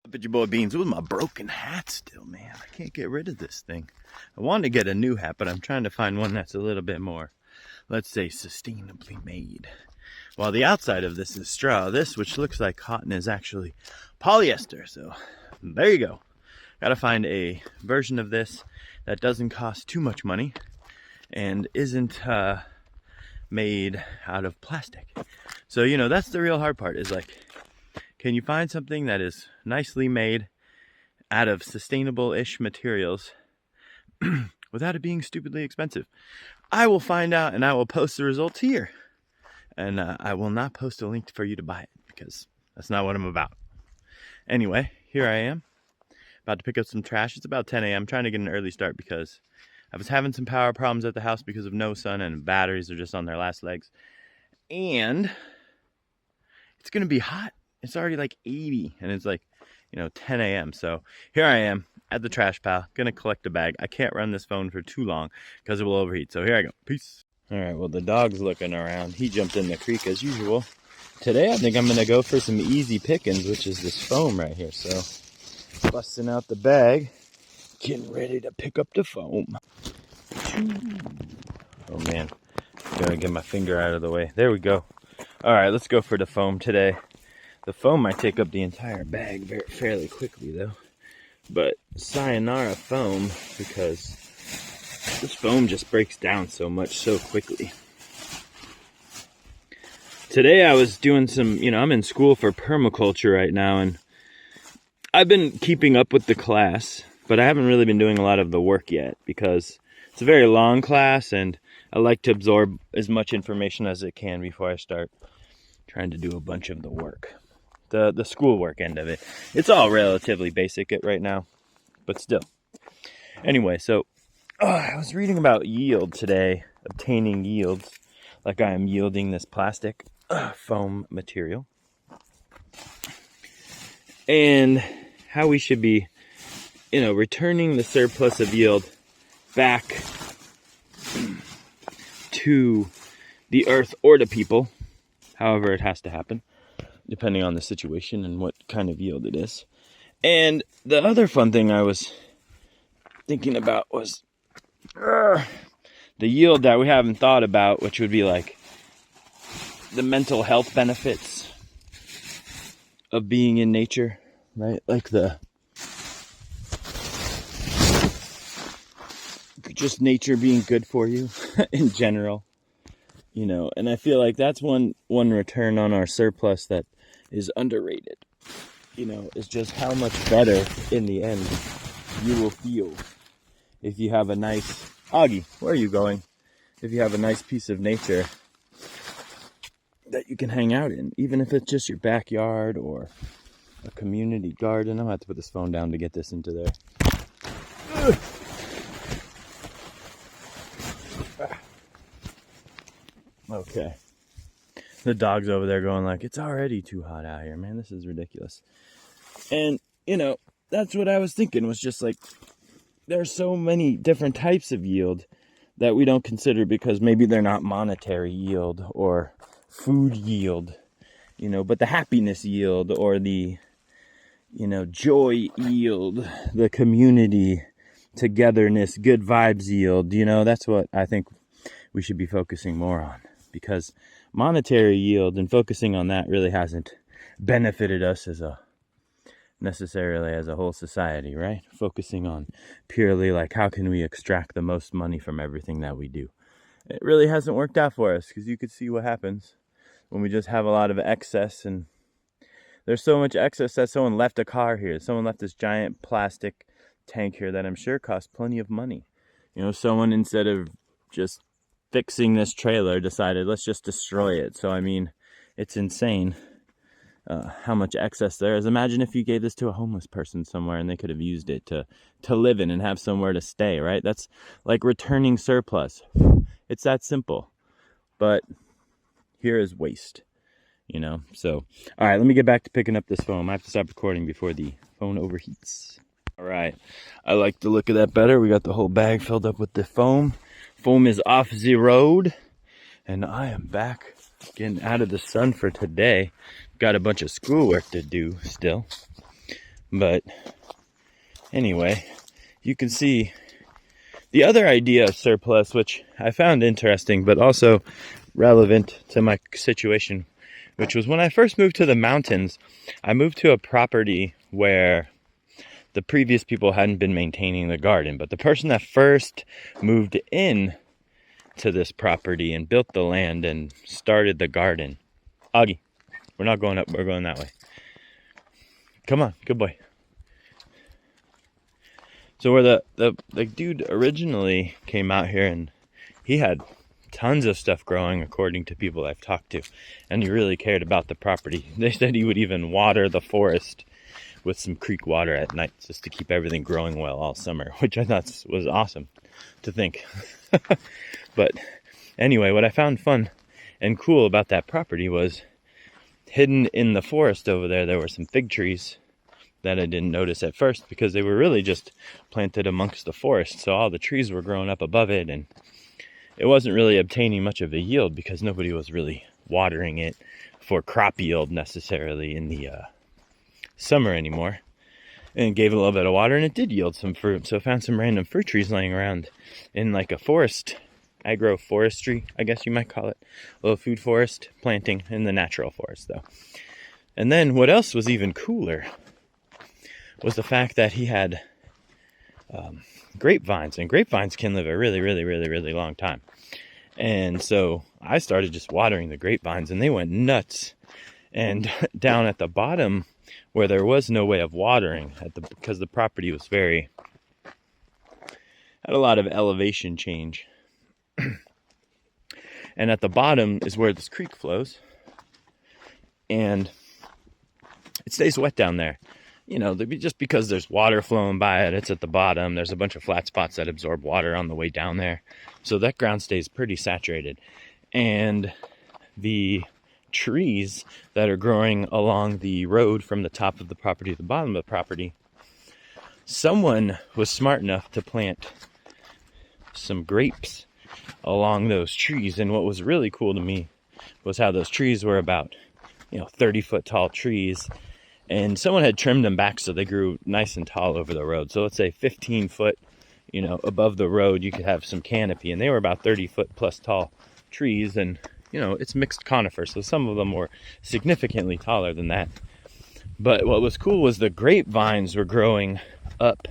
Up at your boy Beans with my broken hat still, man. I can't get rid of this thing. I wanted to get a new hat, but I'm trying to find one that's a little bit more, let's say, sustainably made. While the outside of this is straw, this, which looks like cotton, is actually polyester. So there you go. Gotta find a version of this that doesn't cost too much money and isn't made out of plastic. So, you know, that's the real hard part, is like, can you find something that is nicely made out of sustainable-ish materials without it being stupidly expensive? I will find out, and I will post the results here. And I will not post a link for you to buy it, because that's not what I'm about. Anyway, here I am, about to pick up some trash. It's about 10 a.m. I'm trying to get an early start because I was having some power problems at the house because of no sun, and batteries are just on their last legs. And it's going to be hot. It's already like 80, and it's like, 10 a.m. So here I am at the trash pile, gonna collect a bag. I can't run this phone for too long because it will overheat. So here I go. Peace. All right, well, the dog's looking around. He jumped in the creek as usual. Today, I think I'm gonna go for some easy pickings, which is this foam right here. So busting out the bag, getting ready to pick up the foam. Oh man, gotta get my finger out of the way. There we go. All right, let's go for the foam today. The foam might take up the entire bag fairly quickly though. But sayonara foam, because this foam just breaks down so much so quickly. Today I was doing some, I'm in school for permaculture right now, and I've been keeping up with the class, but I haven't really been doing a lot of the work yet because it's a very long class and I like to absorb as much information as I can before I start trying to do a bunch of the work. The schoolwork end of it. It's all relatively basic right now, but still. Anyway, so I was reading about yield today, obtaining yields, like I am yielding this plastic foam material, and how we should be, returning the surplus of yield back to the earth or to people, however it has to happen, depending on the situation and what kind of yield it is. And the other fun thing I was thinking about was the yield that we haven't thought about, which would be like the mental health benefits of being in nature, right? Like just nature being good for you in general, and I feel like that's one return on our surplus that is underrated, is just how much better in the end you will feel if you have a nice, Augie, where are you going? If you have a nice piece of nature that you can hang out in, even if it's just your backyard or a community garden. I'm gonna have to put this phone down to get this into there. Okay. The dog's over there going like, it's already too hot out here, man. This is ridiculous. And, that's what I was thinking, was just like, there's so many different types of yield that we don't consider because maybe they're not monetary yield or food yield, but the happiness yield or the, joy yield, the community togetherness, good vibes yield, that's what I think we should be focusing more on, because monetary yield and focusing on that really hasn't benefited us necessarily as a whole society, right? Focusing on purely like, how can we extract the most money from everything that we do? It really hasn't worked out for us, because you could see what happens when we just have a lot of excess, and there's so much excess that someone left a car here. Someone left this giant plastic tank here that I'm sure cost plenty of money. Someone, instead of just fixing this trailer, decided, let's just destroy it. So, it's insane how much excess there is. Imagine if you gave this to a homeless person somewhere and they could have used it to live in and have somewhere to stay, right? That's like returning surplus. It's that simple. But here is waste, So, all right, let me get back to picking up this foam. I have to stop recording before the phone overheats. All right, I like the look of that better. We got the whole bag filled up with the foam. Foam is off the road, and I am back getting out of the sun for today. Got a bunch of schoolwork to do still, But anyway, you can see the other idea of surplus, which I found interesting, but also relevant to my situation, which was when I first moved to the mountains. I moved to a property where the previous people hadn't been maintaining the garden, but the person that first moved in to this property and built the land and started the garden. Augie, we're not going up, we're going that way. Come on, good boy. So where the dude originally came out here, and he had tons of stuff growing according to people I've talked to, and he really cared about the property. They said he would even water the forest with some creek water at night just to keep everything growing well all summer, which I thought was awesome to think. But anyway, what I found fun and cool about that property was hidden in the forest over there were some fig trees that I didn't notice at first because they were really just planted amongst the forest. So all the trees were growing up above it, and it wasn't really obtaining much of a yield because nobody was really watering it for crop yield necessarily in the summer anymore. And it gave it a little bit of water, and it did yield some fruit. So I found some random fruit trees laying around in like a forest, agroforestry, I guess you might call it. A little food forest planting in the natural forest though. And then what else was even cooler was the fact that he had grapevines, and grapevines can live a really, really, really, really long time. And so I started just watering the grapevines, and they went nuts. And down at the bottom, where there was no way of watering, because the property was had a lot of elevation change. And at the bottom is where this creek flows, and it stays wet down there. You know, just because there's water flowing by it, it's at the bottom. There's a bunch of flat spots that absorb water on the way down there. So that ground stays pretty saturated. And the trees that are growing along the road from the top of the property to the bottom of the property, someone was smart enough to plant some grapes along those trees. And what was really cool to me was how those trees were about, 30-foot tall trees. And someone had trimmed them back so they grew nice and tall over the road. So let's say 15 foot, above the road, you could have some canopy. And they were about 30 foot plus tall trees. And, it's mixed conifers. So some of them were significantly taller than that. But what was cool was the grapevines were growing up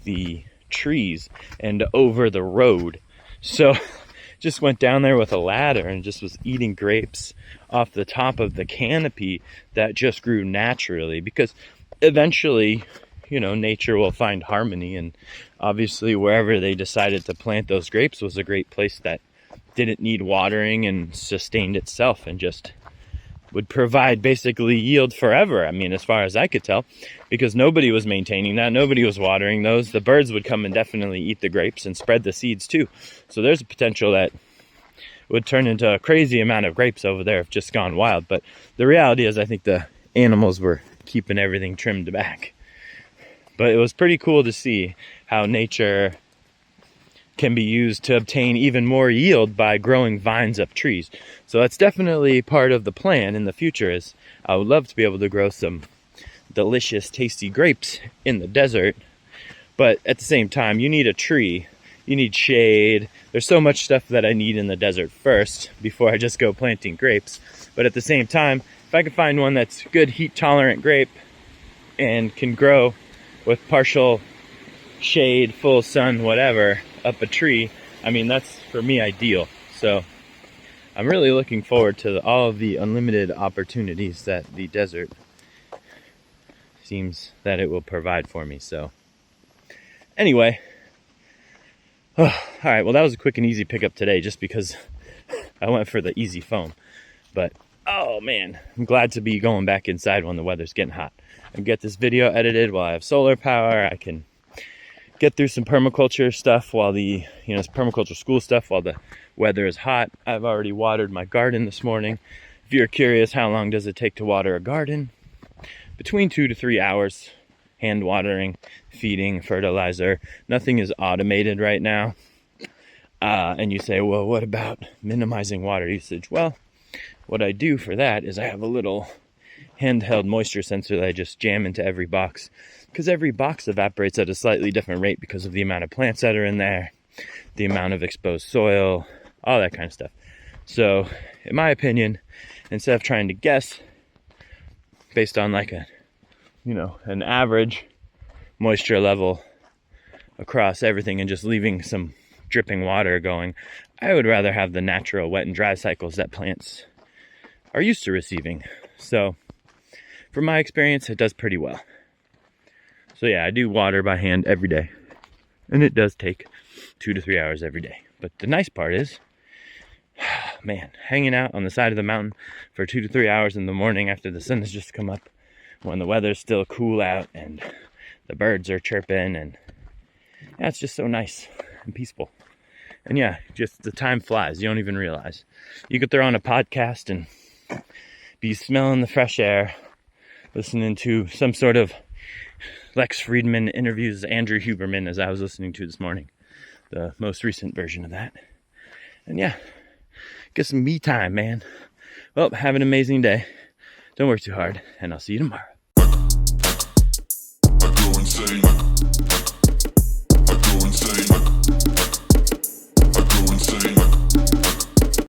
the trees and over the road. So just went down there with a ladder and just was eating grapes off the top of the canopy that just grew naturally, because eventually, nature will find harmony. And obviously wherever they decided to plant those grapes was a great place that didn't need watering and sustained itself and just would provide basically yield forever. I mean, as far as I could tell, because nobody was maintaining that. Nobody was watering those. The birds would come and definitely eat the grapes and spread the seeds too. So there's a potential that would turn into a crazy amount of grapes over there if just gone wild. But the reality is I think the animals were keeping everything trimmed back. But it was pretty cool to see how nature can be used to obtain even more yield by growing vines up trees. So that's definitely part of the plan in the future. Is I would love to be able to grow some delicious, tasty grapes in the desert. But at the same time, you need a tree. You need shade. There's so much stuff that I need in the desert first before I just go planting grapes. But at the same time, if I can find one that's good heat tolerant grape and can grow with partial shade, full sun, whatever, up a tree, I mean, that's for me ideal. So I'm really looking forward to all of the unlimited opportunities that the desert seems that it will provide for me. So anyway, all right, well, that was a quick and easy pickup today just because I went for the easy foam. But oh man, I'm glad to be going back inside when the weather's getting hot. I can get this video edited while I have solar power. I can get through some permaculture stuff while permaculture school stuff while the weather is hot. I've already watered my garden this morning. If you're curious, how long does it take to water a garden? Between 2 to 3 hours. Hand watering, feeding, fertilizer. Nothing is automated right now. And you say, well, what about minimizing water usage? Well, what I do for that is I have a little handheld moisture sensor that I just jam into every box, because every box evaporates at a slightly different rate because of the amount of plants that are in there, the amount of exposed soil, all that kind of stuff. So in my opinion, instead of trying to guess based on like an average moisture level across everything and just leaving some dripping water going, I would rather have the natural wet and dry cycles that plants are used to receiving. So from my experience, it does pretty well. So yeah, I do water by hand every day, and it does take 2 to 3 hours every day. But the nice part is, man, hanging out on the side of the mountain for 2 to 3 hours in the morning after the sun has just come up, when the weather's still cool out and the birds are chirping, and yeah, it's just so nice and peaceful. And yeah, just the time flies. You don't even realize. You could throw on a podcast and be smelling the fresh air, listening to some sort of Lex Friedman interviews Andrew Huberman, as I was listening to this morning, the most recent version of that. And yeah, get some me time, man. Well, have an amazing day. Don't work too hard, and I'll see you tomorrow.